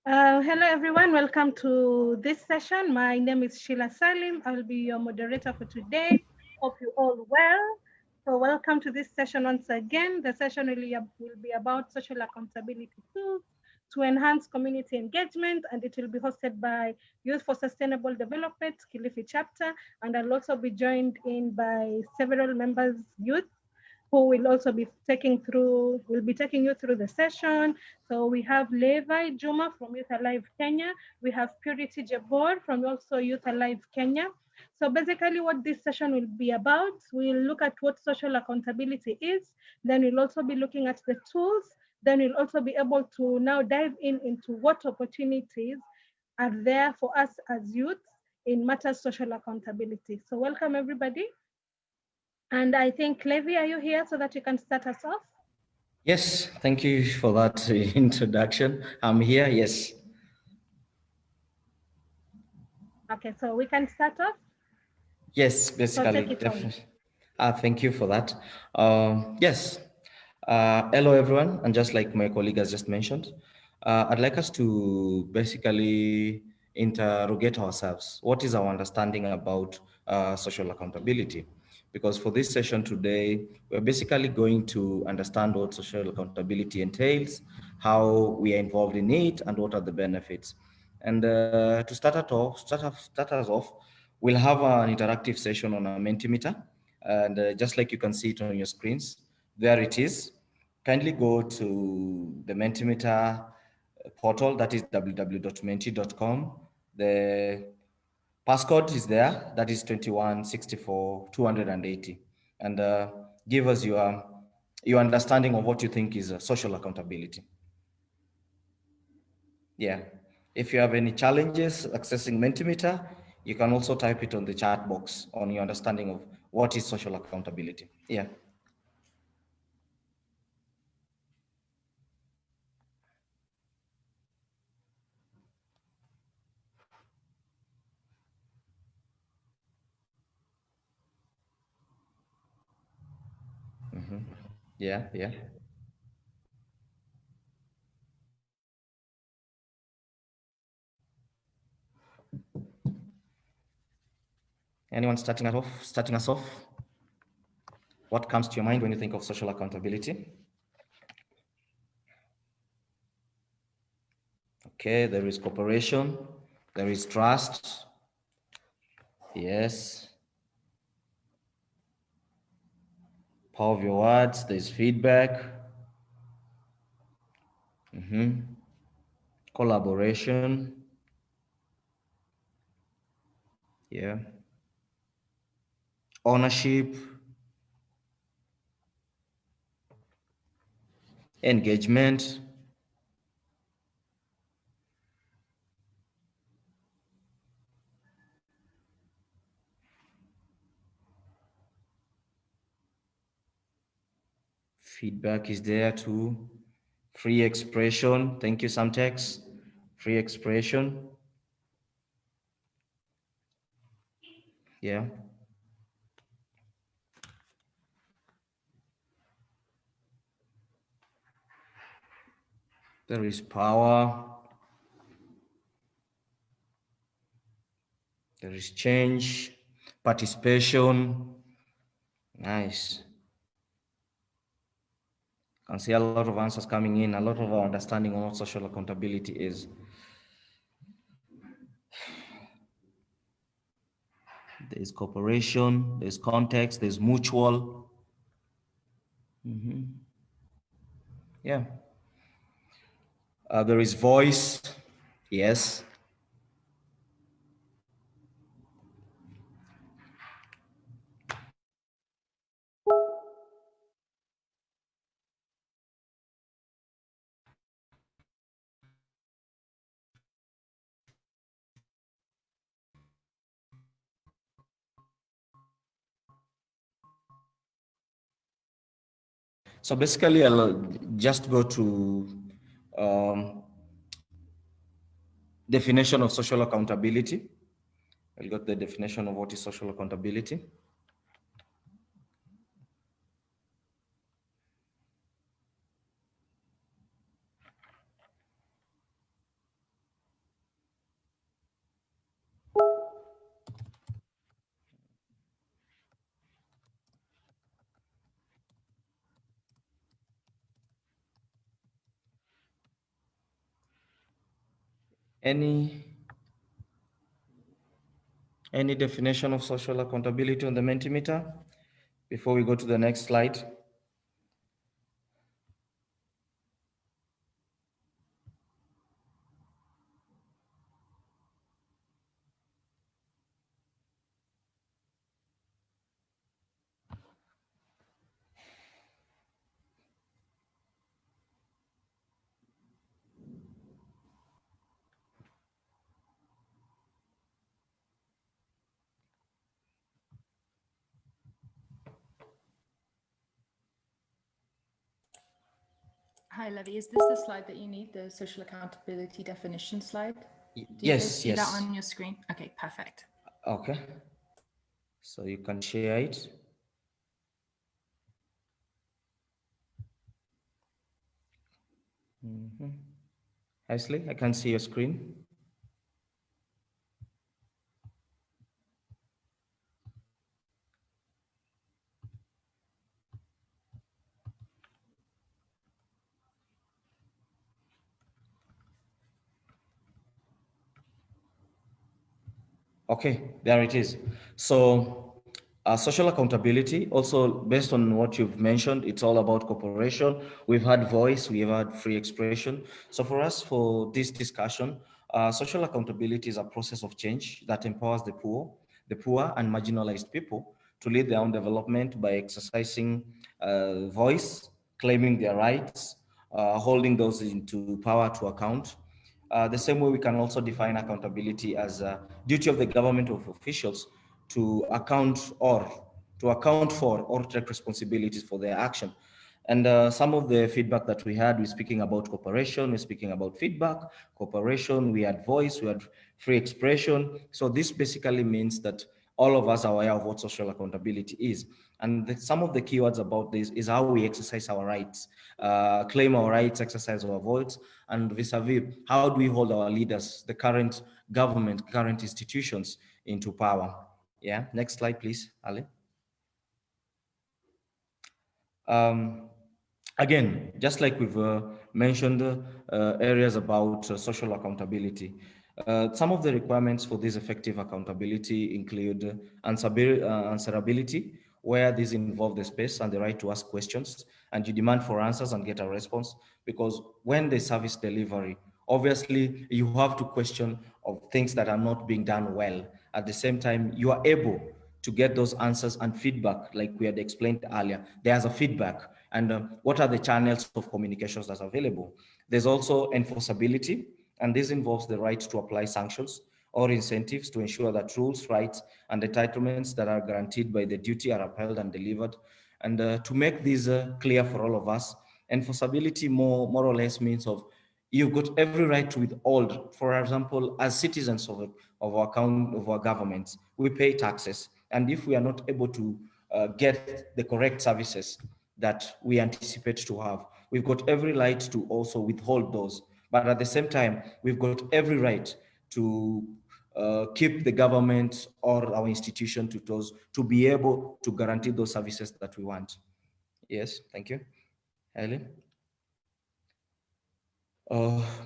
Hello, everyone. Welcome to this session. My name is Sheila Salim. I will be your moderator for today. Hope you all well. So welcome to this session once again. The session will be about social accountability tools to enhance community engagement, and it will be hosted by Youth for Sustainable Development, Kilifi chapter, and I'll also be joined in by several members, youth, who will also be will be taking you through the session. So we have Levi Juma from Youth Alive Kenya. We have Purity Jabor from also Youth Alive Kenya. So basically what this session will be about, we'll look at what social accountability is, then we'll also be looking at the tools, then we'll also be able to now dive into what opportunities are there for us as youth in matters social accountability. So welcome everybody. And I think, Levi, are you here so that you can start us off? Yes, thank you for that introduction. I'm here, yes. Okay, so we can start off? Yes, So basically, take it on. definitely. Thank you for that. Yes, hello everyone, and just like my colleague has just mentioned, I'd like us to basically interrogate ourselves. What is our understanding about social accountability? Because for this session today, we're basically going to understand what social accountability entails, how we are involved in it, and what are the benefits. And to start us off, we'll have an interactive session on a Mentimeter. And just like you can see it on your screens, there it is. Kindly go to the Mentimeter portal, that is www.menti.com. The passcode is there, that is 2164-280. And give us your understanding of what you think is social accountability. Yeah. If you have any challenges accessing Mentimeter, you can also type it on the chat box on your understanding of what is social accountability. Yeah. Yeah, yeah. Anyone starting us off? What comes to your mind when you think of social accountability? Okay, there is cooperation, there is trust. Yes. Power of your words, there's feedback. Collaboration. Yeah. Ownership, engagement. Feedback is there too. Free expression. Thank you, Samtex. Free expression. Yeah. There is power. There is change. Participation. Nice. Can see a lot of answers coming in, a lot of our understanding on what social accountability is. There's cooperation, there's context, there's mutual. Yeah. There is voice. Yes. So basically, I'll just go to um, definition of social accountability. I'll get the definition of what is social accountability. Any definition of social accountability on the Mentimeter before we go to the next slide? Hi, Levy. Is this the slide that you need, the social accountability definition slide? Do you guys see that on your screen? Okay, perfect. Okay. So you can share it. Ashley, I can see your screen. Okay, there it is. So social accountability, also based on what you've mentioned, it's all about cooperation. We've had voice, we've had free expression. So for us, for this discussion, social accountability is a process of change that empowers the poor and marginalized people to lead their own development by exercising voice, claiming their rights, holding those into power to account. The same way we can also define accountability as a duty of the government of officials to account for or take responsibilities for their action. And some of the feedback that we had, we're speaking about cooperation, we're speaking about feedback, cooperation, we had voice, we had free expression. So this basically means that all of us are aware of what social accountability is. And some of the keywords about this is how we exercise our rights, claim our rights, exercise our votes, and vis-a-vis, how do we hold our leaders, the current government, current institutions into power? Yeah, next slide, please, Ali. Again, just like we've mentioned areas about social accountability, some of the requirements for this effective accountability include answerability, where these involve the space and the right to ask questions, and you demand for answers and get a response, because when the service delivery, obviously you have to question of things that are not being done well. At the same time, you are able to get those answers and feedback, like we had explained earlier. There's a feedback, and what are the channels of communications that's available. There's also enforceability, and this involves the right to apply sanctions or incentives to ensure that rules, rights, and entitlements that are guaranteed by the duty are upheld and delivered. And to make this clear for all of us, enforceability more or less means of you've got every right to withhold. For example, as citizens of our governments, we pay taxes. And if we are not able to get the correct services that we anticipate to have, we've got every right to also withhold those. But at the same time, we've got every right to keep the government or our institution to be able to guarantee those services that we want. Yes, thank you. Helen?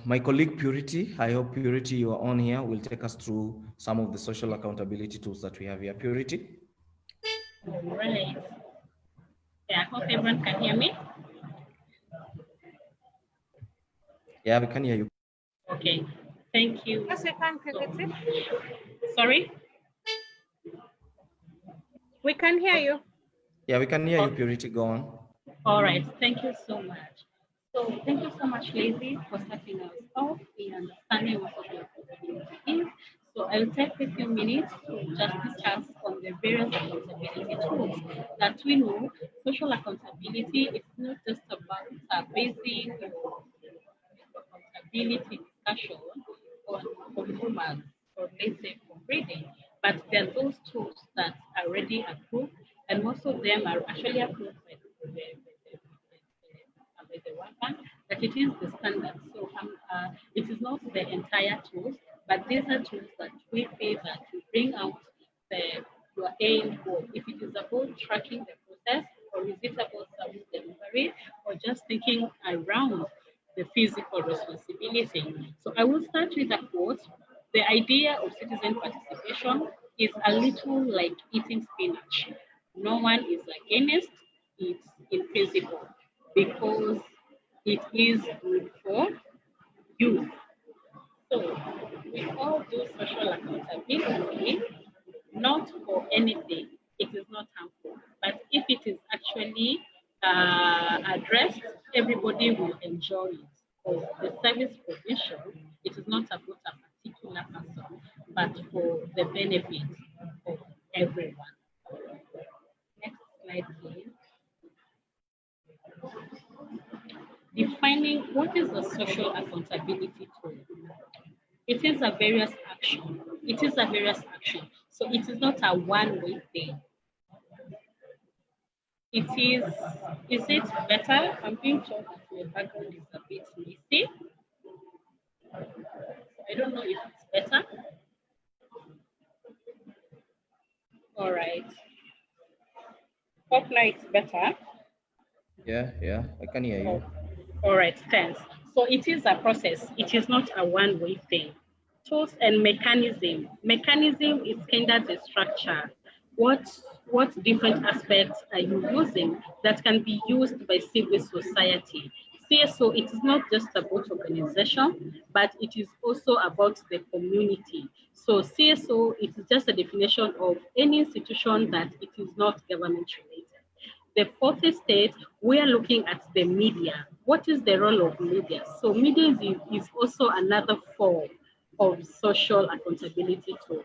My colleague Purity, I hope Purity, you are on here, will take us through some of the social accountability tools that we have here. Purity? All right. Yeah, I hope everyone can hear me. Yeah, we can hear you. Okay, thank you. Yes, we can, Purity. Sorry? We can hear you. Yeah, we can hear you, Purity. Go on. All right, thank you so much. So thank you so much, Lazy, for starting us off in understanding what social accountability is. So I'll take a few minutes to just discuss on the various accountability tools that we know. Social accountability is not just about basing accountability discussion on consumers or let's say for reading, but there are those tools that are already approved, and most of them are actually approved by the World Bank, that it is the standard. So it is not the entire tools, but these are tools that we favor to bring out the your aim goal. If it is about tracking the process, or is it about service delivery, or just thinking around the physical responsibility. So I will start with a quote. The idea of citizen participation is a little like eating spinach. No one is against it in principle because it is good for youth. So we all do social accountability, not for anything. It is not harmful. But if it is actually addressed, everybody will enjoy it. Because the service provision, it is not about a particular person, but for the benefit of everyone. Next slide, please. Defining what is a social accountability tool. It is a various action. It is a various action. So it is not a one-way thing. It is it better? I'm being told that my background is a bit messy. I don't know if it's better. All right. Hope now it's better. Yeah, I can hear you. All right, thanks. So it is a process. It is not a one-way thing. Tools and mechanism. Mechanism is kind of the structure. What different aspects are you using that can be used by civil society? CSO, it is not just about organization, but it is also about the community. So CSO, it is just a definition of any institution that it is not government related. The fourth stage, we are looking at the media. What is the role of media? So media is also another form of social accountability tool.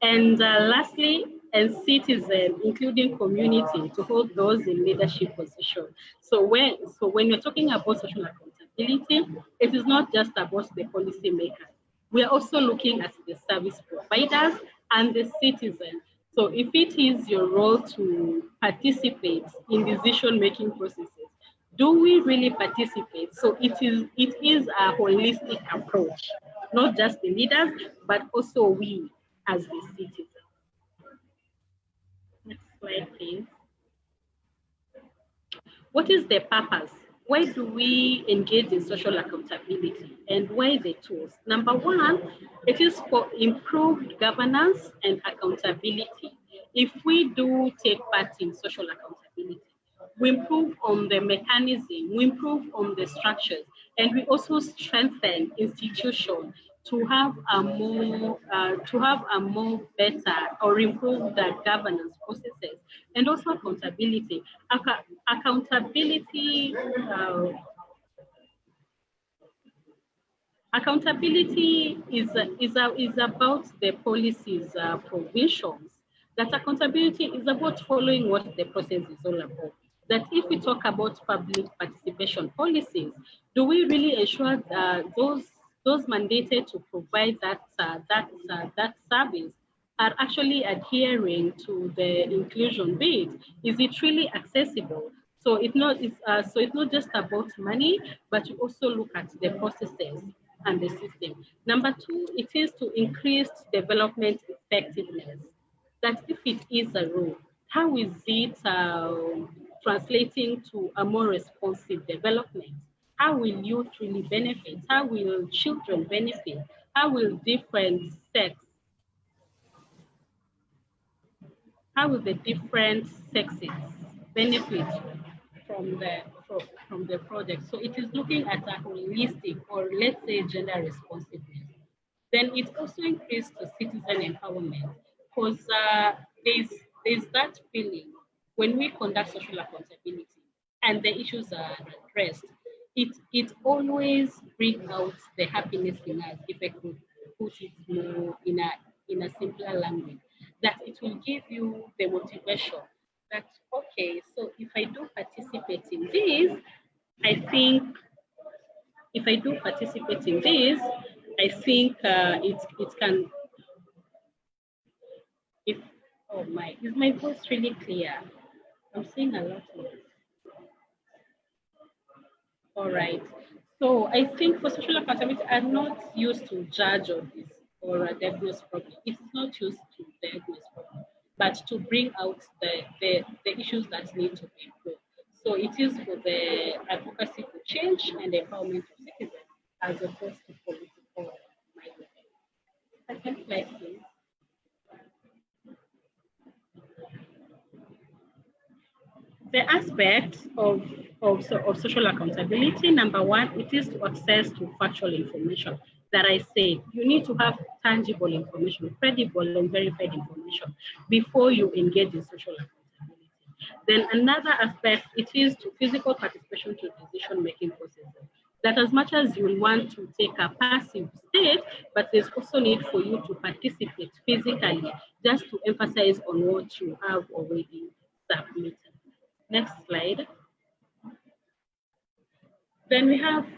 And lastly, and citizen, including community, to hold those in leadership position. So when we're talking about social accountability, it is not just about the policy makers. We are also looking at the service providers and the citizen. So if it is your role to participate in decision-making processes, do we really participate? So it is a holistic approach, not just the leaders, but also we as the citizens. Next slide, please. What is the purpose? Why do we engage in social accountability and why the tools? Number one, it is for improved governance and accountability. If we do take part in social accountability, we improve on the mechanism, we improve on the structures, and we also strengthen institutions to have a more better or improved governance processes, and also accountability. Accountability is about the policies provisions. That accountability is about following what the process is all about. That if we talk about public participation policies, do we really ensure those mandated to provide that service are actually adhering to the inclusion bit? Is it really accessible? So it's not just about money, but you also look at the processes and the system. Number two, it is to increase development effectiveness. That if it is a role, how is it translating to a more responsive development? How will youth really benefit? How will children benefit? How will different sexes benefit from the project? So it is looking at a holistic, or let's say gender responsiveness. Then it also increases citizen empowerment, because there's that feeling when we conduct social accountability and the issues are addressed, it always brings out the happiness in us, if I could put it more in a simpler language, that it will give you the motivation that, okay, so if I do participate in this, I think if I do participate in this, I think it can. Is my voice really clear? I'm saying a lot of this. All right. So I think for social accountability, I'm not used to judge on this or diagnose problem. It is not used to diagnose problem, but to bring out the issues that need to be improved. So it is for the advocacy for change and empowerment of as opposed to political mindset. Second slide, please. The aspects of social accountability, number one, it is to access to factual information. That I say, you need to have tangible information, credible and verified information before you engage in social accountability. Then another aspect, it is to physical participation to decision-making processes. That as much as you want to take a passive state, but there's also need for you to participate physically, just to emphasize on what you have already submitted. Next slide. Then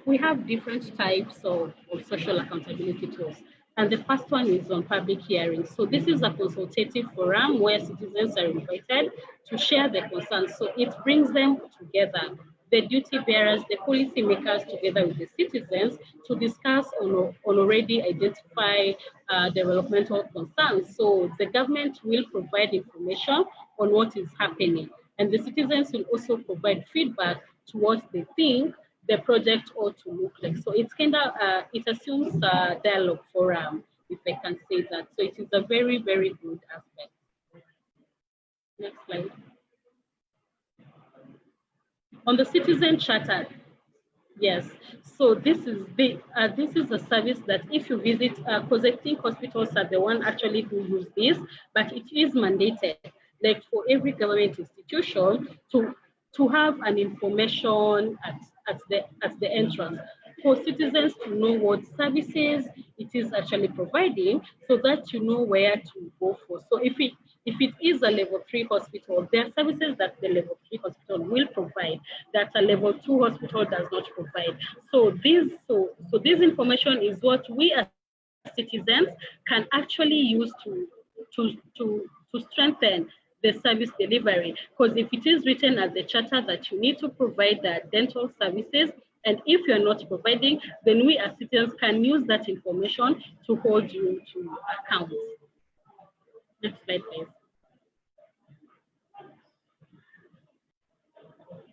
we have different types of social accountability tools. And the first one is on public hearings. So this is a consultative forum where citizens are invited to share their concerns. So it brings them together, the duty bearers, the policy makers, together with the citizens to discuss on already identified developmental concerns. So the government will provide information on what is happening, and the citizens will also provide feedback to what they think the project ought to look like. So it's kind of, it assumes a dialogue forum, if I can say that. So it is a very, very good aspect. Next slide. On the citizen charter, yes. So this is a service that if you visit, because I think hospitals are the one actually who use this, but it is mandated, like for every government institution to have an information at the entrance for citizens to know what services it is actually providing, so that you know where to go for. So if it is a level 3 hospital, there are services that the level 3 hospital will provide that a level 2 hospital does not provide. So this information is what we as citizens can actually use to strengthen the service delivery. Because if it is written as a charter that you need to provide the dental services, and if you're not providing, then we as citizens can use that information to hold you to account. Next slide, please.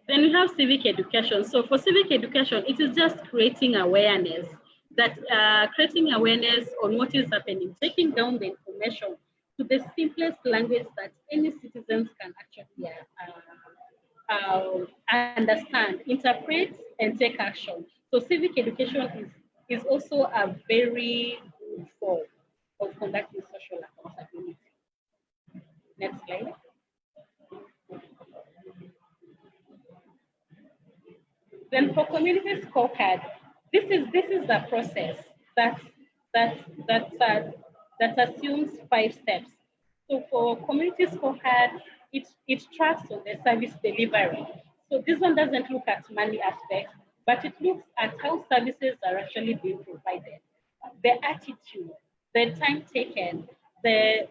Then we have civic education. So for civic education, it is just creating awareness, creating awareness on what is happening, taking down the information to the simplest language that any citizens can actually understand, interpret, and take action. So civic education is also a very good form of conducting social accountability. Next slide. Then for community scorecard, this is the process that assumes 5 steps. So for community scorecard, it tracks on the service delivery. So this one doesn't look at money aspects, but it looks at how services are actually being provided, the attitude, the time taken, the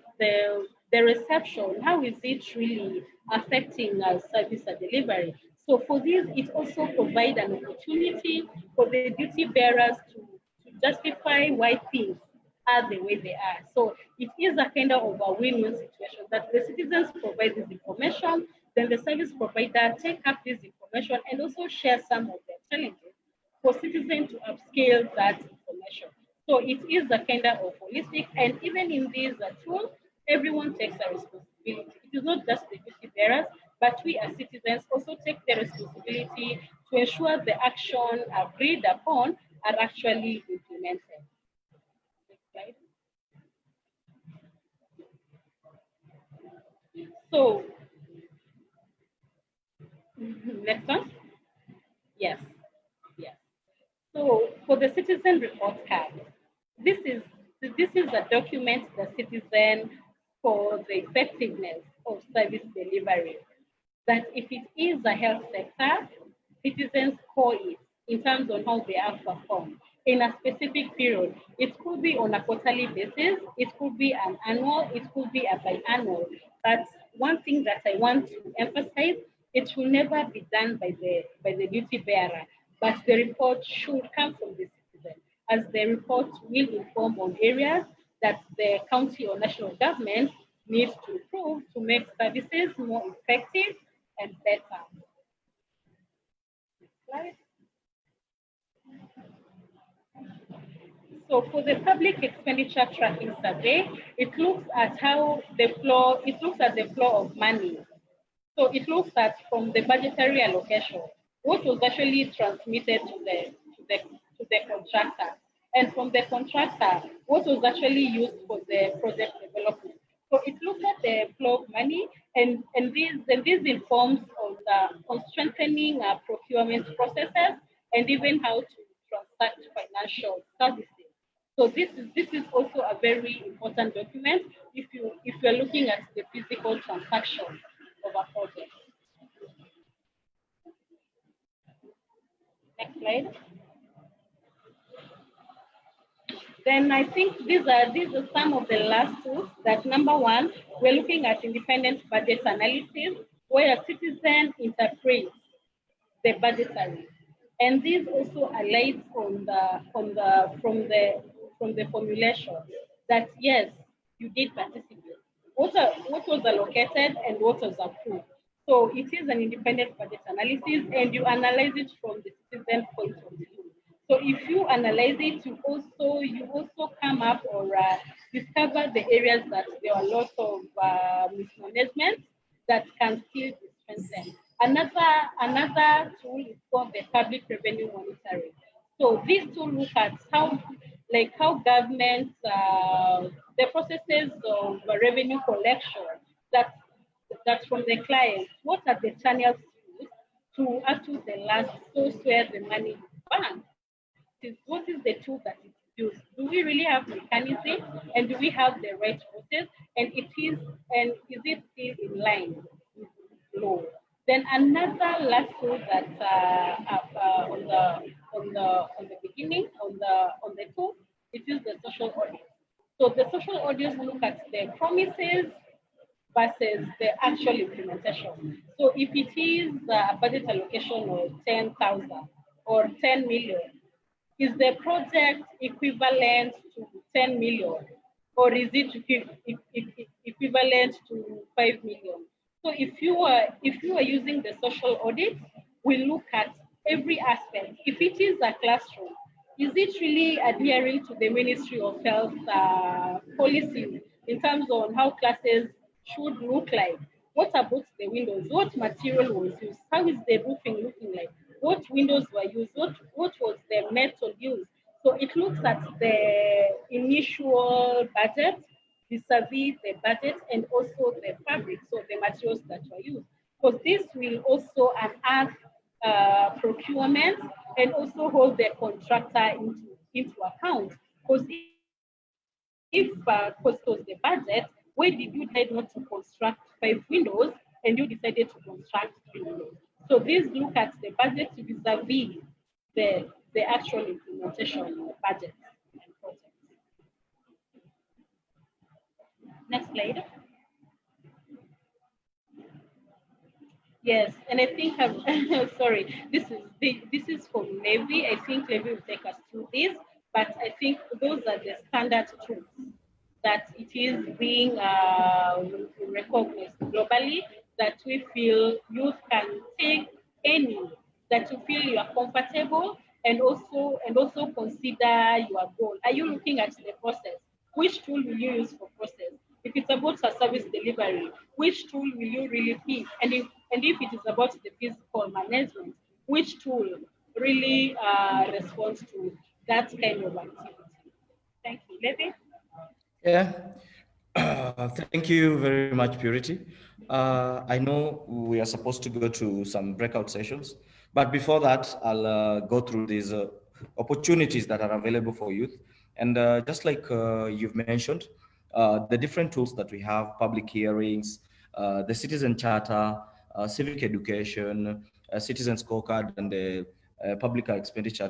reception, how is it really affecting our service delivery. So for this, it also provides an opportunity for the duty bearers to justify why things are the way they are. So it is a kind of a win-win situation that the citizens provide this information, then the service provider take up this information and also share some of their challenges for citizens to upscale that information. So it is a kind of holistic, and even in this tool, everyone takes a responsibility. It is not just the duty bearers, but we as citizens also take the responsibility to ensure the action agreed upon are actually implemented. Next slide. So, next one. Yes. So for the citizen report card, this is a document the citizen for the effectiveness of service delivery. That if it is a health sector, citizens score it in terms of how they have performed in a specific period. It could be on a quarterly basis, it could be an annual, it could be a biannual. But one thing that I want to emphasize, it will never be done by the duty bearer, but the report should come from the citizen, as the report will inform on areas that the county or national government needs to improve to make services more effective and better. Next slide. So for the public expenditure tracking survey, it looks at how the flow, it looks at the flow of money. So it looks at from the budgetary allocation, what was actually transmitted to the contractor, and from the contractor, what was actually used for the project development. So it looks at the flow of money, and this informs on strengthening procurement processes and even how to transact financial services. So this is also a very important document if you're looking at the physical transaction of a project. Next slide. Then I think these are some of the last tools. That number one, we're looking at independent budget analysis, where a citizen interprets the budgetary, and this also alights on from the formulation that yes, you did participate. What was allocated and what was approved. So it is an independent budget analysis, and you analyze it from the citizen point of view. So if you analyze it, you also come up or discover the areas that there are lots of mismanagement that can still be strengthened. Another tool is called the public revenue monitoring. So this tool looks at how governments, the processes of revenue collection that's from the client, what are the channels used to actually the last source where the money is spent? What is the tool that is used? Do we really have mechanism, and do we have the right process? And is it still in line with law? Then another last tool that on the beginning on the tool, it is the social audit. So the social audits look at the promises versus the actual implementation. So if it is a budget allocation of 10,000 or 10 million, is the project equivalent to 10 million, or is it equivalent to 5 million? So if you are using the social audit, we look at every aspect. If it is a classroom, is it really adhering to the Ministry of Health policy in terms of how classes should look like? What about the windows? What material was used? How is the roofing looking like? What windows were used? What was the metal used? So it looks at the initial budget, vis-a-vis the budget, and also the fabric, so the materials that were used. Because this will also unearth procurement and also hold the contractor into account. Because if cost was the budget, why did you decide not to construct 5 windows and you decided to construct 3 windows? So these look at the budget vis-a-vis the actual implementation budget and project. Next slide. Yes, and I think sorry, this is from Levi. I think Levi will take us through this, but I think those are the standard tools that it is being recognized globally, that we feel youth can take any that you feel you are comfortable, and also consider your goal. Are you looking at the process? Which tool will you use for process? If it's about a service delivery, which tool will you really pick? And if it is about the physical management, which tool really responds to that kind of activity? Thank you. Levi? Yeah, thank you very much, Purity. I know we are supposed to go to some breakout sessions, but before that, I'll go through these opportunities that are available for youth. And just like you've mentioned, the different tools that we have, public hearings, the citizen charter, civic education, citizen scorecard, and the public expenditure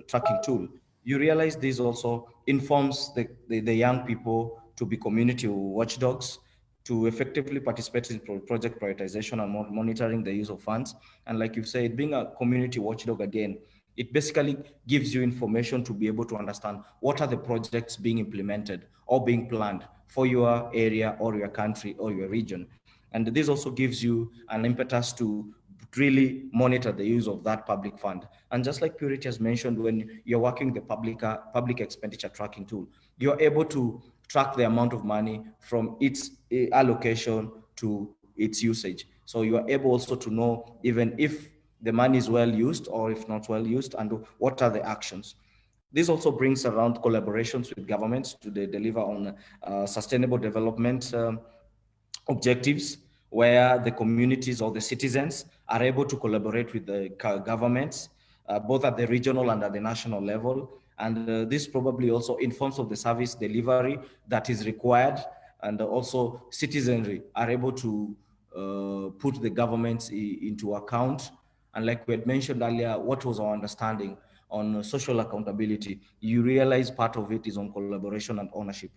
tracking tool. You realize this also informs the young people to be community watchdogs, to effectively participate in project prioritization and monitoring the use of funds. And like you've said, being a community watchdog again, it basically gives you information to be able to understand what are the projects being implemented or being planned for your area or your country or your region. And this also gives you an impetus to really monitor the use of that public fund. And just like Purity has mentioned, when you're working the public expenditure tracking tool, you're able to track the amount of money from its allocation to its usage. So you are able also to know even if the money is well used or if not well used, and what are the actions. This also brings around collaborations with governments to deliver on sustainable development objectives, where the communities or the citizens are able to collaborate with the governments, both at the regional and at the national level. And this probably also informs of the service delivery that is required, and also citizenry are able to put the governments into account. And like we had mentioned earlier, what was our understanding on social accountability? You realize part of it is on collaboration and ownership.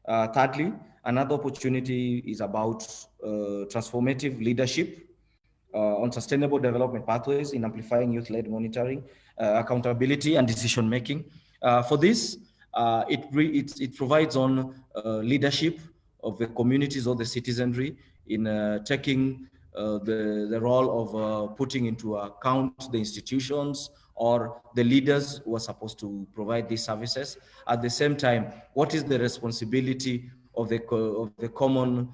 Thirdly, another opportunity is about transformative leadership on sustainable development pathways in amplifying youth-led monitoring, accountability, and decision-making. For this, it provides on leadership of the communities or the citizenry in taking the role of putting into account the institutions or the leaders who are supposed to provide these services. At the same time, what is the responsibility of the common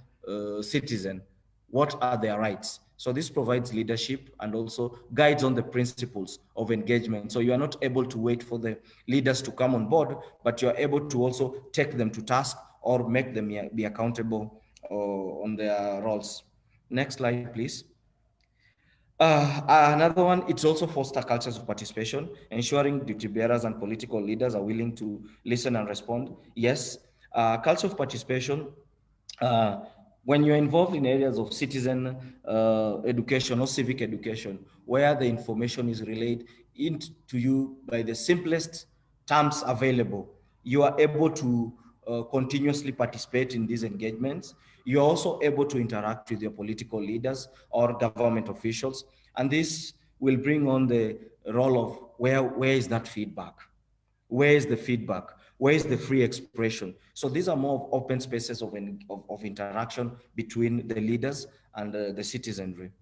citizen? What are their rights? So this provides leadership and also guides on the principles of engagement. So you are not able to wait for the leaders to come on board, but you are able to also take them to task or make them be accountable on their roles. Next slide, please. Another one, it's also foster cultures of participation, ensuring duty bearers and political leaders are willing to listen and respond. Yes, culture of participation, uh, when you're involved in areas of citizen education or civic education, where the information is relayed into you by the simplest terms available, you are able to continuously participate in these engagements. You're also able to interact with your political leaders or government officials. And this will bring on the role of where is that feedback? Where is the feedback? Where is the free expression? So these are more open spaces of interaction between the leaders and the citizenry.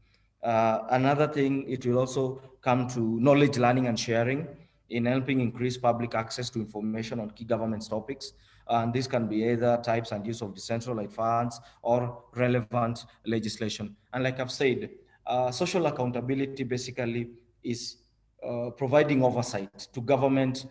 Another thing, it will also come to knowledge learning and sharing in helping increase public access to information on key government topics. And this can be either types and use of decentralized funds or relevant legislation. And like I've said, social accountability basically is providing oversight to government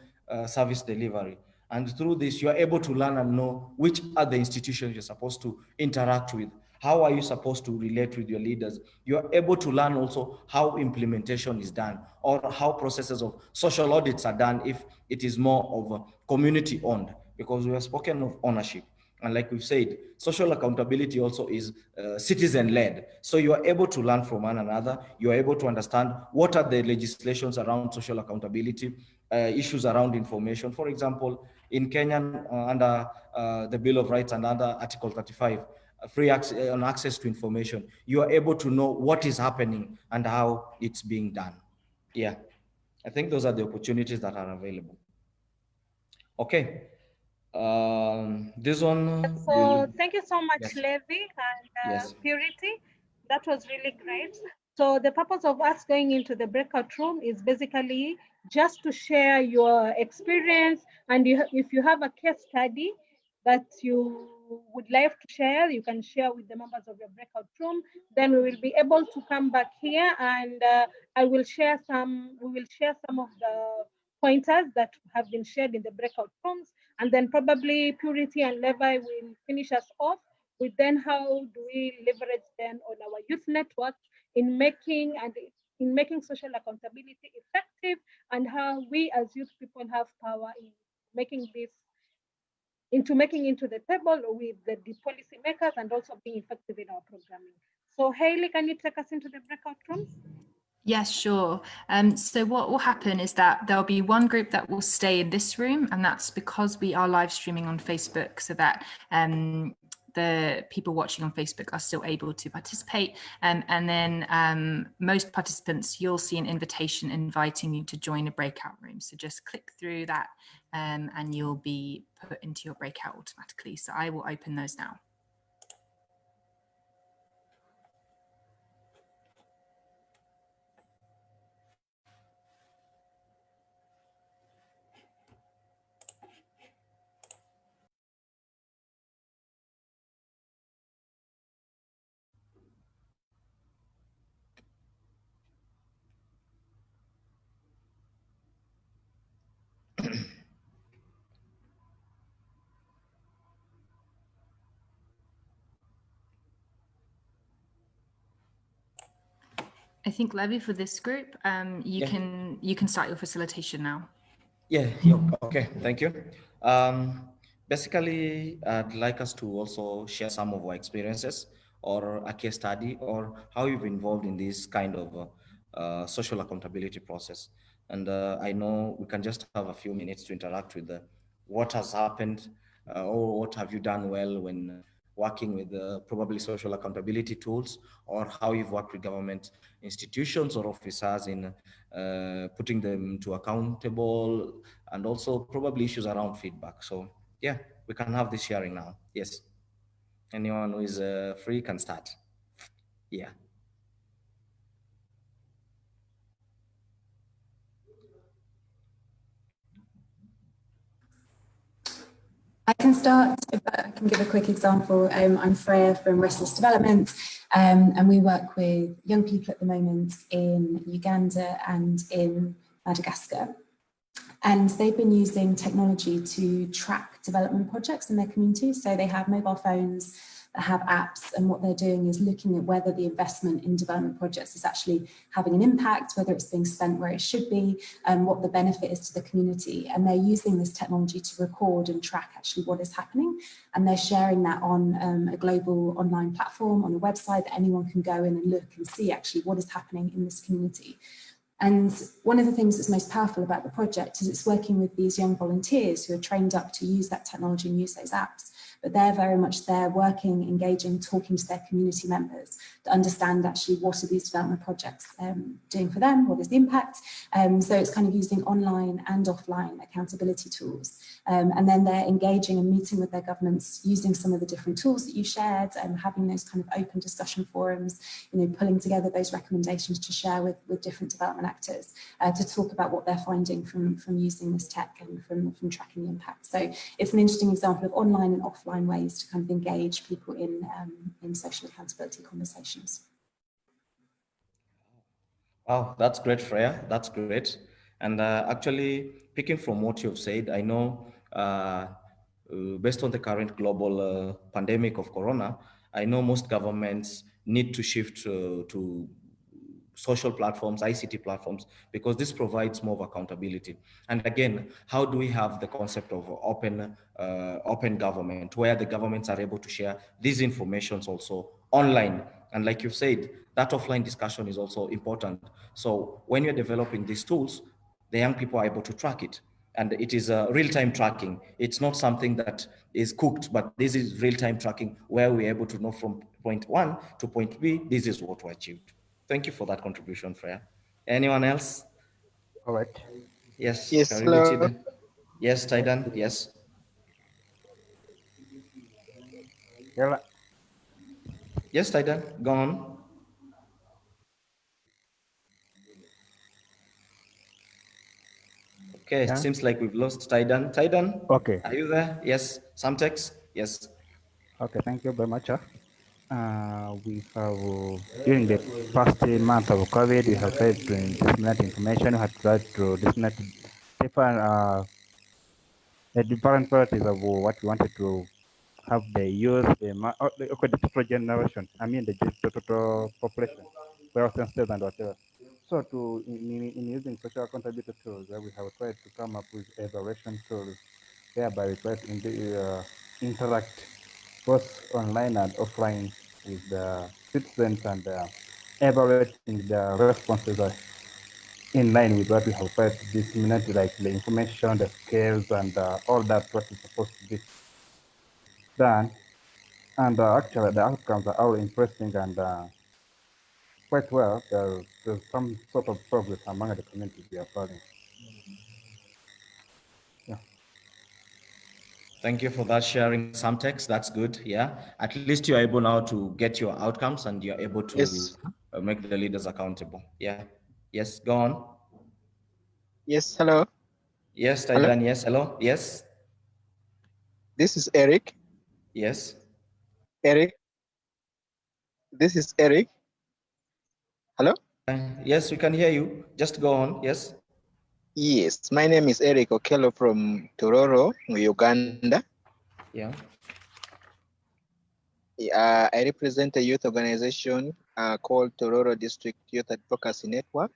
service delivery. And through this, you are able to learn and know which are the institutions you're supposed to interact with. How are you supposed to relate with your leaders? You are able to learn also how implementation is done or how processes of social audits are done if it is more of community owned, because we have spoken of ownership. And like we've said, social accountability also is citizen-led. So you are able to learn from one another. You are able to understand what are the legislations around social accountability, issues around information. For example, in Kenya, under the Bill of Rights and under Article 35, free access to information, you are able to know what is happening and how it's being done. Yeah, I think those are the opportunities that are available. Okay. This one. So thank you so much, Yes. Levi and Yes. Purity. That was really great. So the purpose of us going into the breakout room is basically just to share your experience, and if you have a case study that you would like to share, you can share with the members of your breakout room. Then we will be able to come back here, and we will share some of the pointers that have been shared in the breakout rooms, and then probably Purity and Levi will finish us off with then how do we leverage then on our youth network in making social accountability effective, and how we as youth people have power in making into the table with the policy makers and also being effective in our programming. So Hailey, can you take us into the breakout rooms? Yes, sure. So what will happen is that there'll be one group that will stay in this room, and that's because we are live streaming on Facebook, so that the people watching on Facebook are still able to participate. And then most participants, you'll see an invitation inviting you to join a breakout room. So just click through that and you'll be put into your breakout automatically. So I will open those now. I think, Levy, for this group, you can start your facilitation now. Yeah, okay, thank you. Basically, I'd like us to also share some of our experiences or a case study or how you've involved in this kind of social accountability process. And I know we can just have a few minutes to interact with what has happened or what have you done well when working with probably social accountability tools, or how you've worked with government institutions or officers in putting them to accountable, and also probably issues around feedback. So yeah, we can have this sharing now. Yes, anyone who is free can start. Yeah. I can start, but I can give a quick example. I'm Freya from Restless Development, and we work with young people at the moment in Uganda and in Madagascar. And they've been using technology to track development projects in their communities. So they have mobile phones that have apps, and what they're doing is looking at whether the investment in development projects is actually having an impact, whether it's being spent where it should be, and what the benefit is to the community. And they're using this technology to record and track actually what is happening. And they're sharing that on a global online platform, on a website that anyone can go in and look and see actually what is happening in this community. And one of the things that's most powerful about the project is it's working with these young volunteers who are trained up to use that technology and use those apps. But they're very much there working, engaging, talking to their community members to understand actually what are these development projects doing for them, what is the impact. So it's kind of using online and offline accountability tools. And then they're engaging and meeting with their governments using some of the different tools that you shared and having those kind of open discussion forums, pulling together those recommendations to share with different development actors to talk about what they're finding from using this tech and from tracking the impact. So it's an interesting example of online and offline ways to kind of engage people in social accountability conversations. Wow, that's great, Freya. That's great. And actually, picking from what you've said, I know based on the current global pandemic of corona, I know most governments need to shift to social platforms, ICT platforms, because this provides more of accountability. And again, how do we have the concept of open government, where the governments are able to share these informations also online? And like you've said, that offline discussion is also important. So when you're developing these tools, the young people are able to track it. And it is real-time tracking. It's not something that is cooked, but this is real-time tracking where we're able to know from point one to point B, this is what we achieved. Thank you for that contribution, Freya. Anyone else? All right. Yes. Yes, hello. Yes, Titan. Yes. Yeah. Yes, Titan. Go on. Okay, Yeah. it seems like we've lost Titan. Titan, okay. Are you there? Yes. Samtex? Yes. Okay, thank you very much. We have, during the past month of COVID, we have tried to disseminate information, we have tried to disseminate the different priorities of what we wanted to have the youth, the digital generation, the digital population, where sensitive and whatever. So in using social accountability tools, we have tried to come up with evaluation tools, whereby we try to interact both online and offline with the citizens and evaluating the responses in line with what we have tried to disseminate, like the information, the scales, and all that what is supposed to be done. And actually, the outcomes are all interesting and quite well. There's some sort of progress among the communities we are following. Yeah. Thank you for that sharing, Samtex. That's good. Yeah. At least you're able now to get your outcomes and you're able to Yes. make the leaders accountable. Yeah. Yes. Go on. Yes, hello. Yes, Hello? Titan. Yes. Hello. Yes. This is Eric. Yes. Eric. This is Eric. Hello? Yes, we can hear you. Just go on. Yes. Yes, my name is Eric Okello from Tororo, Uganda. Yeah. I represent a youth organization called Tororo District Youth Advocacy Network.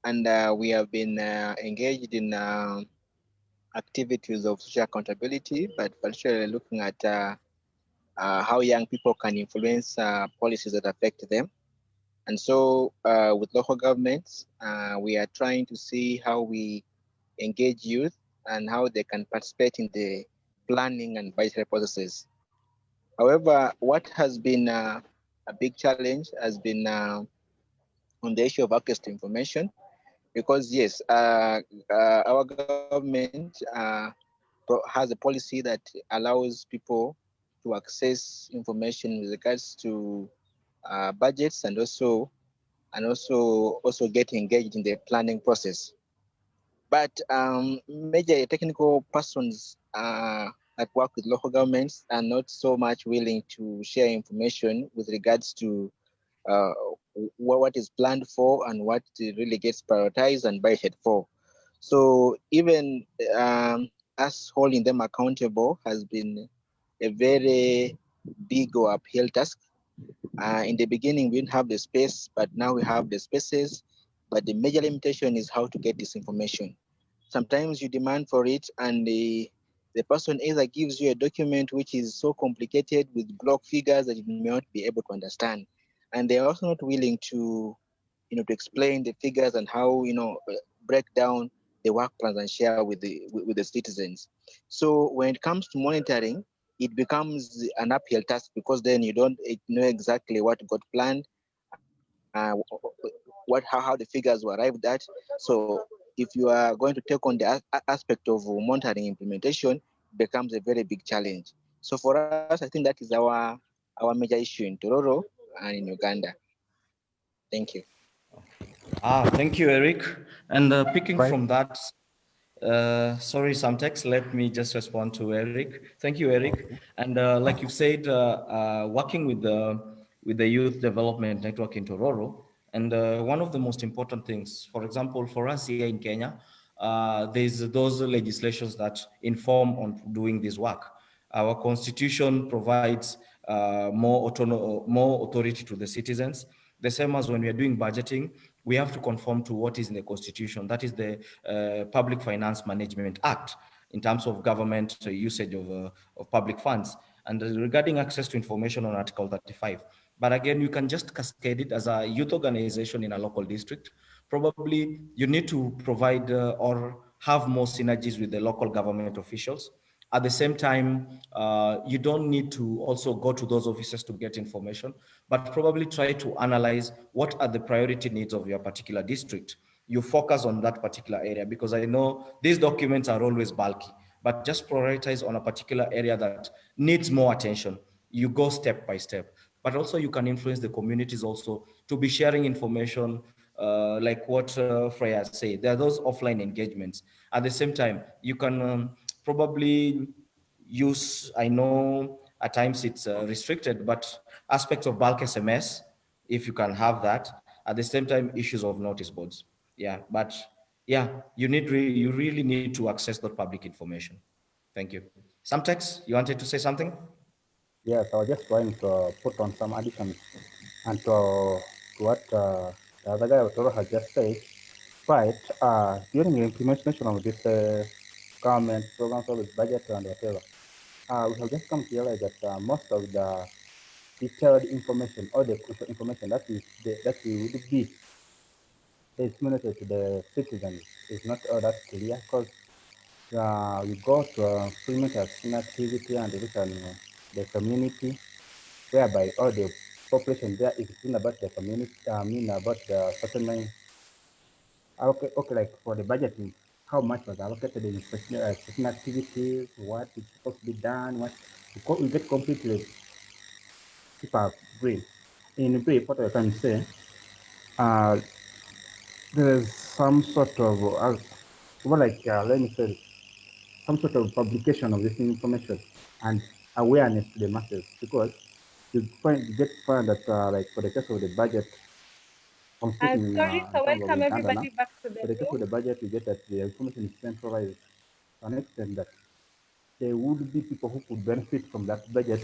And we have been engaged in activities of social accountability, but particularly looking at how young people can influence policies that affect them. And so with local governments, we are trying to see how we engage youth and how they can participate in the planning and budgetary processes. However, what has been a big challenge has been on the issue of access to information, because yes, our government has a policy that allows people to access information with regards to budgets and also get engaged in the planning process. But major technical persons that work with local governments are not so much willing to share information with regards to uh, what is planned for and what really gets prioritized and budgeted for. So even us holding them accountable has been a very big or uphill task. In the beginning, we didn't have the space, but now we have the spaces. But the major limitation is how to get this information. Sometimes you demand for it, and the person either gives you a document which is so complicated with block figures that you may not be able to understand. And they're also not willing to, to explain the figures and how, break down the work plans and share with the citizens. So when it comes to monitoring, it becomes an uphill task, because then you don't know exactly what got planned, how the figures were arrived at. So if you are going to take on the aspect of monitoring implementation, it becomes a very big challenge. So for us, I think that is our major issue in Tororo and in Uganda. Thank you. Thank you, Eric. And picking Right. from that, sorry, Samtex, let me just respond to Eric. Thank you, Eric. Okay. And like you said, working with the Youth Development Network in Tororo, and one of the most important things, for example, for us here in Kenya, there's those legislations that inform on doing this work. Our constitution provides more authority to the citizens. The same as when we are doing budgeting, we have to conform to what is in the constitution. That is the Public Finance Management Act, in terms of government usage of public funds. And regarding access to information on Article 35. But again, you can just cascade it as a youth organization in a local district. Probably you need to provide or have more synergies with the local government officials. At the same time, you don't need to also go to those offices to get information, but probably try to analyze what are the priority needs of your particular district. You focus on that particular area, because I know these documents are always bulky, but just prioritize on a particular area that needs more attention. You go step by step, but also you can influence the communities also to be sharing information, like what Freya said. There are those offline engagements. At the same time, you can probably use, I know at times it's restricted, but aspects of bulk SMS, if you can have that. At the same time, issues of notice boards. Yeah, but yeah, you really need to access that public information. Thank you. Samtex, you wanted to say something? Yes, I was just trying to put on some additions and to what the other guy Toro has just said. Right, during the implementation of this government programs with budget and whatever, we have just come to realize that most of the detailed information or the crucial information that we would be disseminated to the citizens is not all that clear, because we go to implement an activity and look at the community, whereby all the population there is thinking about the community, about the certain okay, like for the budgeting, how much was allocated in certain activities, what is supposed to be done, we get completely super brief. In brief, what I can say, there's some sort of, let me say, some sort of publication of this information and awareness to the masses, because you get find that, like for the case of the budget, I'm speaking Sorry, in so terms of welcome Uganda now. everybody back to the For the case of room. the budget, you get that the information is centralized to an extent that there would be people who could benefit from that budget.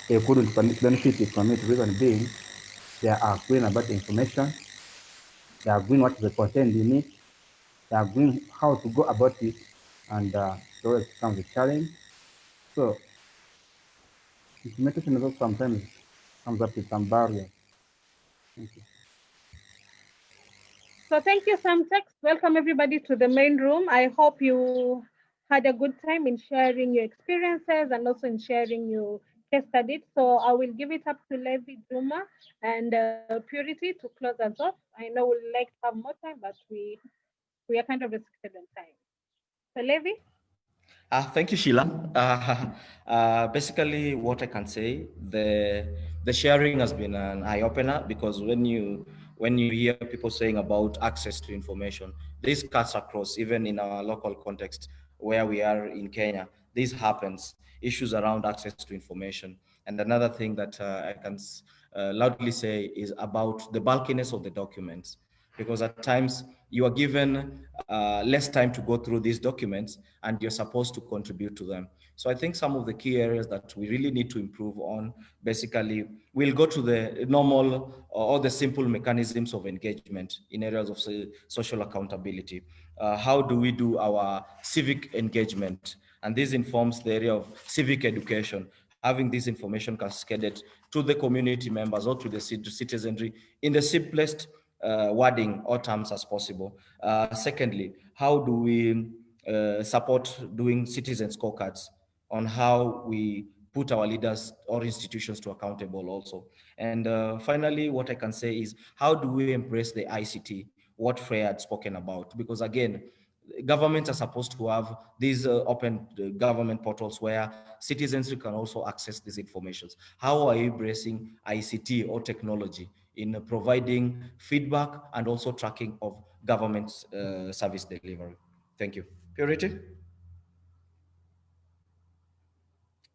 They couldn't benefit from it reason being They are agreeing about the information. They are agreeing what is the content in it. They are agreeing how to go about it, and so it becomes a challenge. So implementation also sometimes comes up with some barriers. Thank you. So thank you, Samtex. Welcome everybody to the main room. I hope you had a good time in sharing your experiences and also in sharing your case studies. So I will give it up to Levi, Juma, and Purity to close us off. I know we'd like to have more time, but we are kind of restricted on time. So Levi? Thank you, Sheila. Basically, what I can say, the sharing has been an eye opener, because when you hear people saying about access to information, this cuts across even in our local context where we are in Kenya. This happens, issues around access to information. And another thing that I can loudly say is about the bulkiness of the documents, because at times you are given less time to go through these documents and you're supposed to contribute to them. So I think some of the key areas that we really need to improve on, basically, we'll go to the normal or the simple mechanisms of engagement in areas of social accountability. How do we do our civic engagement? And this informs the area of civic education, having this information cascaded to the community members or to the citizenry in the simplest wording or terms as possible. Secondly, how do we support doing citizen scorecards on how we put our leaders or institutions to accountable also. And finally, what I can say is, how do we embrace the ICT, what Freya had spoken about? Because again, governments are supposed to have these open government portals where citizens can also access these informations. How are you embracing ICT or technology in providing feedback and also tracking of government service delivery? Thank you. Purity?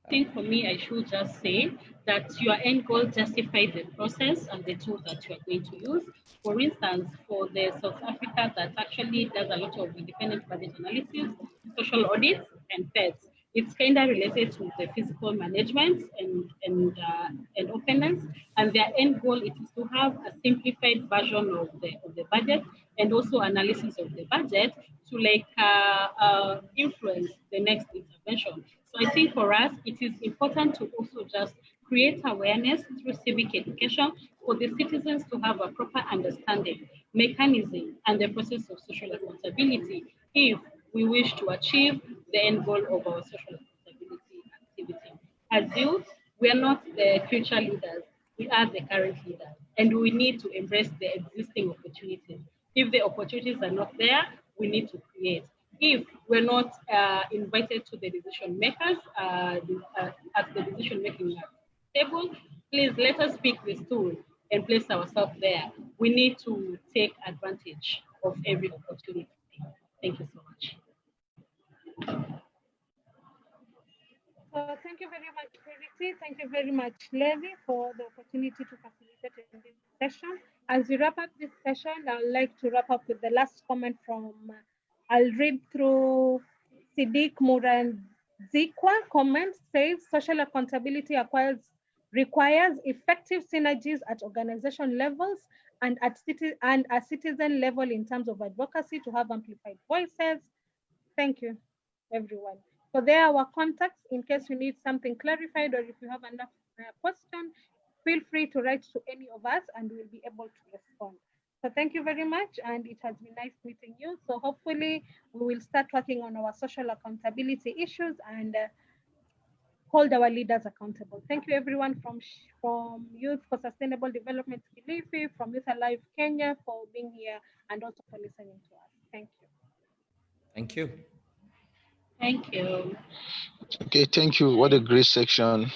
I think for me, I should just say that your end goal justifies the process and the tools that you are going to use. For instance, for the South Africa that actually does a lot of independent budget analysis, social audits, and PETs, it's kind of related to the fiscal management and openness. And their end goal is to have a simplified version of the budget and also analysis of the budget to influence the next intervention. So I think for us, it is important to also just create awareness through civic education for the citizens to have a proper understanding, mechanism, and the process of social accountability if we wish to achieve the end goal of our social accountability activity. As youth, we are not the future leaders, we are the current leaders, and we need to embrace the existing opportunities. If the opportunities are not there, we need to create. If we're not invited to the decision makers at the decision making table, please let us pick this tool and place ourselves there. We need to take advantage of every opportunity. Thank you so much. So thank you very much, Purity. Thank you very much, Levi, for the opportunity to facilitate in this session. As we wrap up this session, I would like to wrap up with the last comment from, I'll read through Sidik Muranzikwa. Comment says, social accountability requires effective synergies at organization levels and at a citizen level in terms of advocacy to have amplified voices. Thank you, everyone. So there are our contacts in case you need something clarified, or if you have enough question, feel free to write to any of us and we'll be able to respond. So thank you very much, and it has been nice meeting you. So hopefully we will start working on our social accountability issues and hold our leaders accountable. Thank you everyone from Youth for Sustainable Development Kilifi, from Youth Alive Kenya for being here and also for listening to us. Thank you. Thank you. Thank you. Okay, thank you. What a great section.